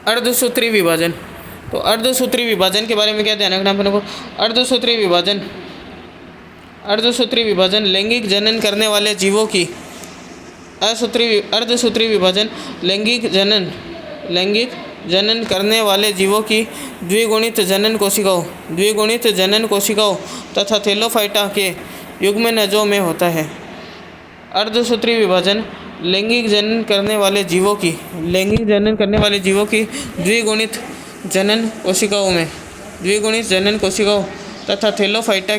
अर्धसूत्री विभाजन। तो अर्धसूत्री विभाजन के बारे में क्या ध्यान रखना अपने को। अर्धसूत्री विभाजन लैंगिक जनन करने वाले जीवों की अर्धसूत्री विभाजन लैंगिक जनन करने वाले जीवों की द्विगुणित जनन कोशिकाओं तथा थैलोफाइटा के युग्मनजों में होता है। अर्धसूत्री विभाजन लैंगिक जनन करने वाले जीवों की द्विगुणित जनन कोशिकाओं तथा थैलोफाइटा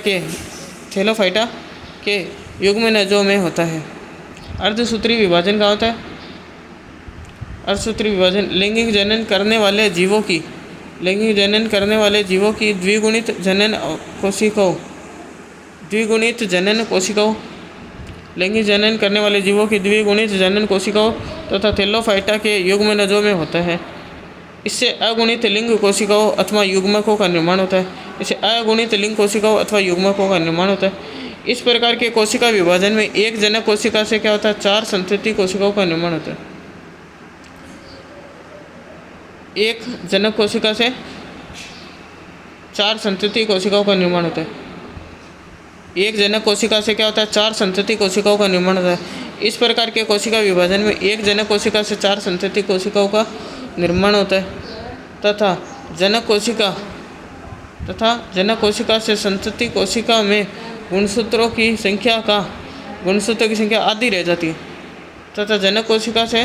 के युग्मनजों में होता है। अर्धसूत्री विभाजन क्या होता है। अर्धसूत्री विभाजन लैंगिक जनन करने वाले जीवों की द्विगुणित जनन कोशिकाओं तथा थैलोफाइटा के युग्मनजों में होता है। इससे अगुणित लिंग कोशिकाओं अथवा युग्मकों का निर्माण होता है। इस प्रकार के कोशिका विभाजन में एक जनक कोशिका से क्या होता है, 4 संतति कोशिकाओं का निर्माण होता है। एक जनक कोशिका से 4 संतति कोशिकाओं का निर्माण होता है। एक जनक कोशिका से क्या होता है, 4 संतति कोशिकाओं का निर्माण होता है। इस प्रकार के कोशिका विभाजन में एक जनक कोशिका से 4 संतति कोशिकाओं का निर्माण होता है तथा जनक कोशिका से संतति कोशिका में गुणसूत्रों की संख्या आधी रह जाती है तथा जनक कोशिका से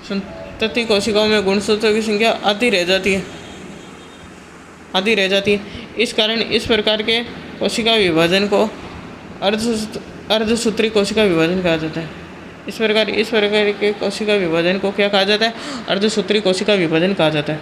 संतति कोशिकाओं में गुणसूत्रों की संख्या आधी रह जाती है। इस कारण इस प्रकार के कोशिका विभाजन को अर्धसूत्री कोशिका विभाजन कहा जाता है। इस प्रकार के कोशिका विभाजन को क्या कहा जाता है, अर्धसूत्री कोशिका विभाजन कहा जाता है।